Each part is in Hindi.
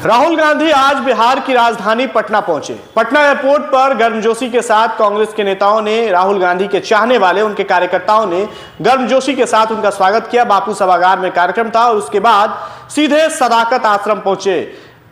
राहुल गांधी आज बिहार की राजधानी पटना पहुंचे। पटना एयरपोर्ट पर गर्मजोशी के साथ कांग्रेस के नेताओं ने, राहुल गांधी के चाहने वाले उनके कार्यकर्ताओं ने गर्मजोशी के साथ उनका स्वागत किया। बापू सभागार में कार्यक्रम था और उसके बाद सीधे सदाकत आश्रम पहुंचे।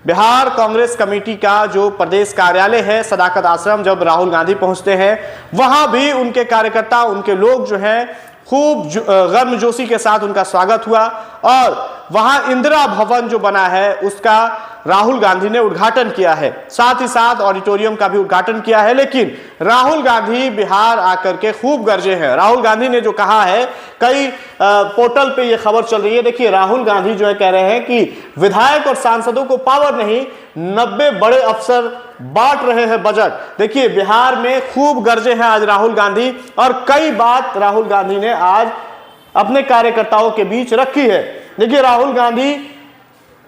बिहार कांग्रेस कमेटी का जो प्रदेश कार्यालय है सदाकत आश्रम, जब राहुल गांधी पहुंचते हैं वहां भी उनके कार्यकर्ता, उनके लोग जो हैं खूब गर्मजोशी के साथ उनका स्वागत हुआ। और वहां इंदिरा भवन जो बना है उसका राहुल गांधी ने उद्घाटन किया है, साथ ही साथ ऑडिटोरियम का भी उद्घाटन किया है। लेकिन राहुल गांधी बिहार आकर के खूब गरजे हैं। राहुल गांधी ने जो कहा है, कई पोर्टल पे ये खबर चल रही है, देखिए राहुल गांधी जो है कह रहे हैं कि विधायक और सांसदों को पावर नहीं, 90 बड़े अफसर बांट रहे हैं बजट। देखिए बिहार में खूब गरजे हैं आज राहुल गांधी और कई बात राहुल गांधी ने आज अपने कार्यकर्ताओं के बीच रखी है। देखिए राहुल गांधी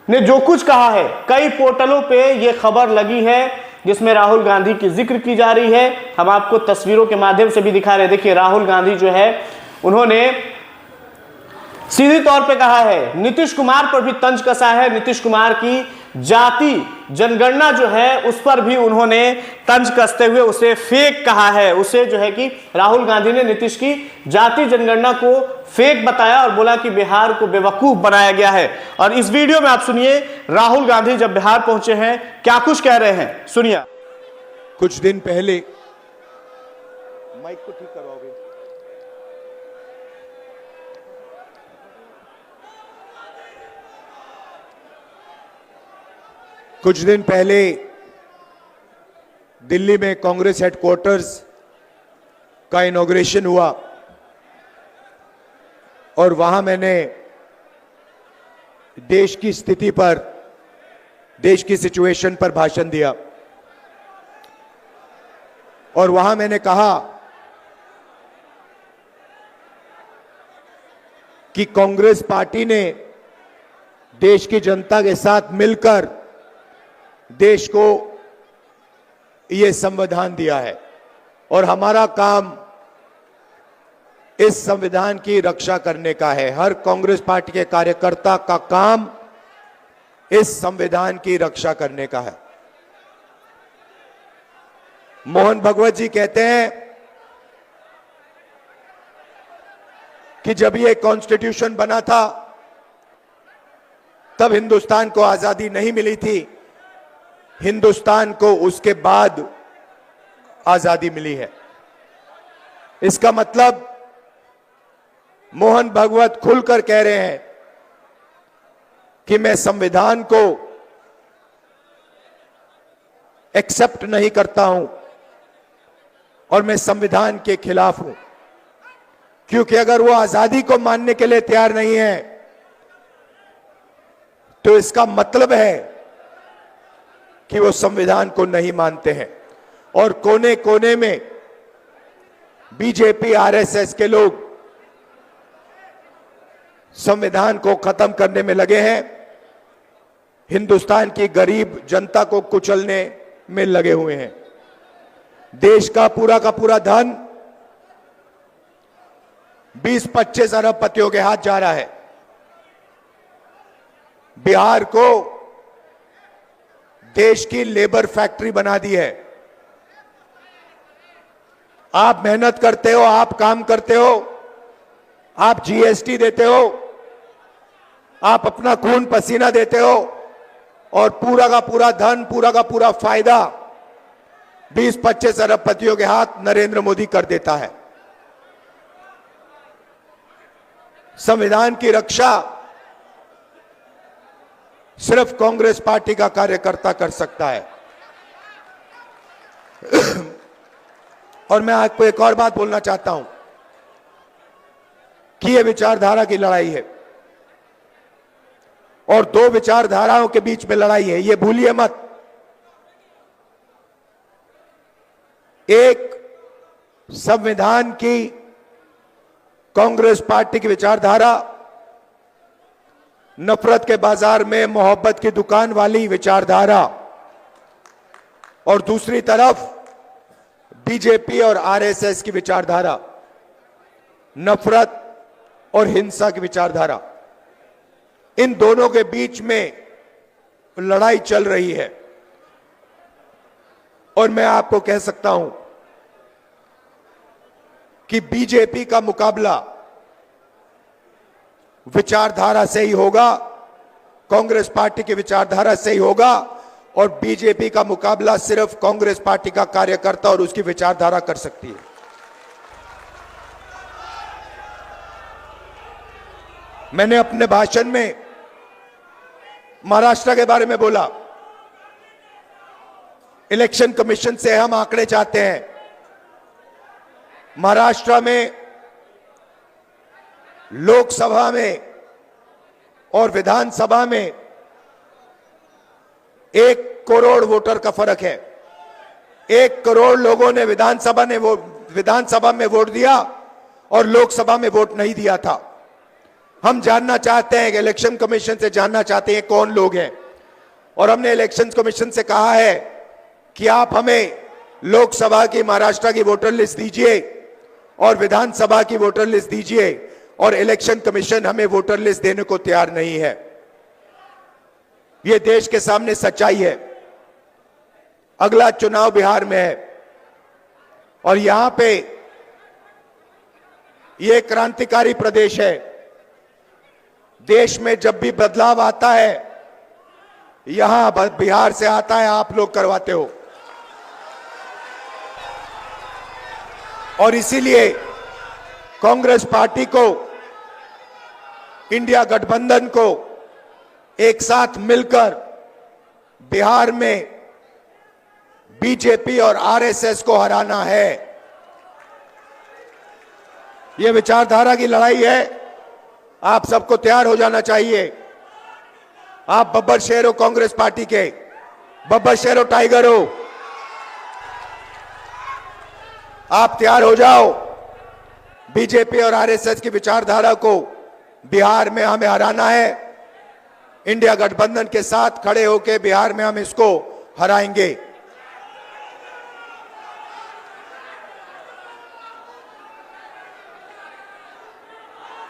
ने जो कुछ कहा है, कई पोर्टलों पे ये खबर लगी है जिसमें राहुल गांधी की जिक्र की जा रही है। हम आपको तस्वीरों के माध्यम से भी दिखा रहे हैं। देखिए राहुल गांधी जो है उन्होंने सीधी तौर पे कहा है, नीतीश कुमार पर भी तंज कसा है। नीतीश कुमार की जाति जनगणना जो है उस पर भी उन्होंने तंज कसते हुए उसे फेक कहा है। उसे जो है कि राहुल गांधी ने नीतीश की जाति जनगणना को फेक बताया और बोला कि बिहार को बेवकूफ बनाया गया है। और इस वीडियो में आप सुनिए राहुल गांधी जब बिहार पहुंचे हैं क्या कुछ कह रहे हैं, सुनिए। कुछ दिन पहले, माइक को ठीक करवाओगे? कुछ दिन पहले दिल्ली में कांग्रेस हेडक्वार्टर्स का इनॉग्रेशन हुआ और वहां मैंने देश की स्थिति पर, देश की सिचुएशन पर भाषण दिया और वहां मैंने कहा कि कांग्रेस पार्टी ने देश की जनता के साथ मिलकर देश को यह संविधान दिया है और हमारा काम इस संविधान की रक्षा करने का है। हर कांग्रेस पार्टी के कार्यकर्ता का काम इस संविधान की रक्षा करने का है। मोहन भागवत जी कहते हैं कि जब ये कॉन्स्टिट्यूशन बना था तब हिंदुस्तान को आजादी नहीं मिली थी, हिंदुस्तान को उसके बाद आजादी मिली है। इसका मतलब मोहन भागवत खुलकर कह रहे हैं कि मैं संविधान को एक्सेप्ट नहीं करता हूं और मैं संविधान के खिलाफ हूं, क्योंकि अगर वो आजादी को मानने के लिए तैयार नहीं है तो इसका मतलब है कि वो संविधान को नहीं मानते हैं। और कोने कोने में बीजेपी आरएसएस के लोग संविधान को खत्म करने में लगे हैं, हिंदुस्तान की गरीब जनता को कुचलने में लगे हुए हैं। देश का पूरा धन 20-25 अरबपतियों के हाथ जा रहा है। बिहार को देश की लेबर फैक्ट्री बना दी है। आप मेहनत करते हो, आप काम करते हो, आप जीएसटी देते हो, आप अपना खून पसीना देते हो और पूरा का पूरा धन, पूरा का पूरा फायदा 20-25 अरबपतियों के हाथ नरेंद्र मोदी कर देता है। संविधान की रक्षा सिर्फ कांग्रेस पार्टी का कार्यकर्ता कर सकता है। और मैं आपको एक और बात बोलना चाहता हूं कि यह विचारधारा की लड़ाई है और दो विचारधाराओं के बीच में लड़ाई है, यह भूलिए मत। एक संविधान की कांग्रेस पार्टी की विचारधारा, नफरत के बाजार में मोहब्बत की दुकान वाली विचारधारा, और दूसरी तरफ बीजेपी और आरएसएस की विचारधारा, नफरत और हिंसा की विचारधारा। इन दोनों के बीच में लड़ाई चल रही है। और मैं आपको कह सकता हूं कि बीजेपी का मुकाबला विचारधारा से ही होगा, कांग्रेस पार्टी की विचारधारा से ही होगा, और बीजेपी का मुकाबला सिर्फ कांग्रेस पार्टी का कार्यकर्ता और उसकी विचारधारा कर सकती है। मैंने अपने भाषण में महाराष्ट्र के बारे में बोला। इलेक्शन कमीशन से हम आंकड़े चाहते हैं। महाराष्ट्र में लोकसभा में और विधानसभा में 1 करोड़ वोटर का फर्क है। 1 करोड़ लोगों ने विधानसभा में वोट दिया और लोकसभा में वोट नहीं दिया था। हम जानना चाहते हैं कि इलेक्शन कमीशन से जानना चाहते हैं कौन लोग हैं, और हमने इलेक्शन कमीशन से कहा है कि आप हमें लोकसभा की महाराष्ट्र की वोटर लिस्ट दीजिए और विधानसभा की वोटर लिस्ट दीजिए, और इलेक्शन कमीशन हमें वोटर लिस्ट देने को तैयार नहीं है। यह देश के सामने सच्चाई है। अगला चुनाव बिहार में है और यहां पे यह क्रांतिकारी प्रदेश है। देश में जब भी बदलाव आता है यहां बिहार से आता है, आप लोग करवाते हो। और इसीलिए कांग्रेस पार्टी को, इंडिया गठबंधन को एक साथ मिलकर बिहार में बीजेपी और आरएसएस को हराना है। यह विचारधारा की लड़ाई है। आप सबको तैयार हो जाना चाहिए। आप बब्बर शेर हो कांग्रेस पार्टी के, बब्बर शेर हो, टाइगर हो। आप तैयार हो जाओ। बीजेपी और आरएसएस की विचारधारा को बिहार में हमें हराना है। इंडिया गठबंधन के साथ खड़े होकर बिहार में हम इसको हराएंगे।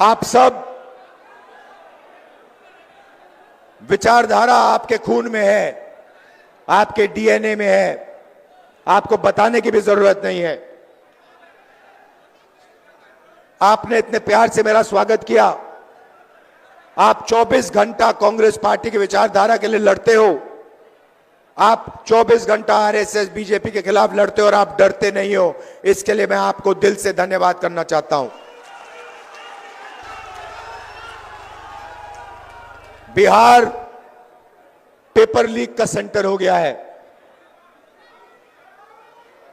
आप सब, विचारधारा आपके खून में है, आपके डीएनए में है। आपको बताने की भी जरूरत नहीं है। आपने इतने प्यार से मेरा स्वागत किया। आप 24 घंटा कांग्रेस पार्टी की विचारधारा के लिए लड़ते हो। आप 24 घंटा आरएसएस बीजेपी के खिलाफ लड़ते हो और आप डरते नहीं हो। इसके लिए मैं आपको दिल से धन्यवाद करना चाहता हूं। बिहार पेपर लीक का सेंटर हो गया है।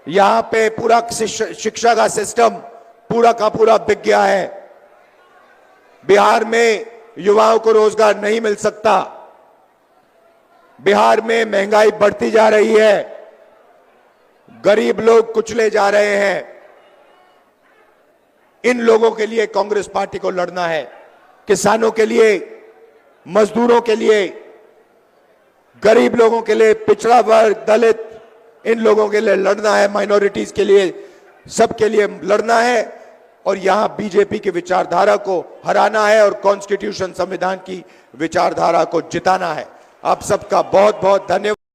यहां पे पूरा शिक्षा का सिस्टम पूरा का पूरा बिक गया है। बिहार में युवाओं को रोजगार नहीं मिल सकता। बिहार में महंगाई बढ़ती जा रही है। गरीब लोग कुचले जा रहे हैं। इन लोगों के लिए कांग्रेस पार्टी को लड़ना है। किसानों के लिए, मजदूरों के लिए, गरीब लोगों के लिए, पिछड़ा वर्ग, दलित, इन लोगों के लिए लड़ना है। माइनॉरिटीज के लिए, सबके लिए लड़ना है। और यहां बीजेपी की विचारधारा को हराना है और कॉन्स्टिट्यूशन, संविधान की विचारधारा को जिताना है। आप सबका बहुत बहुत धन्यवाद।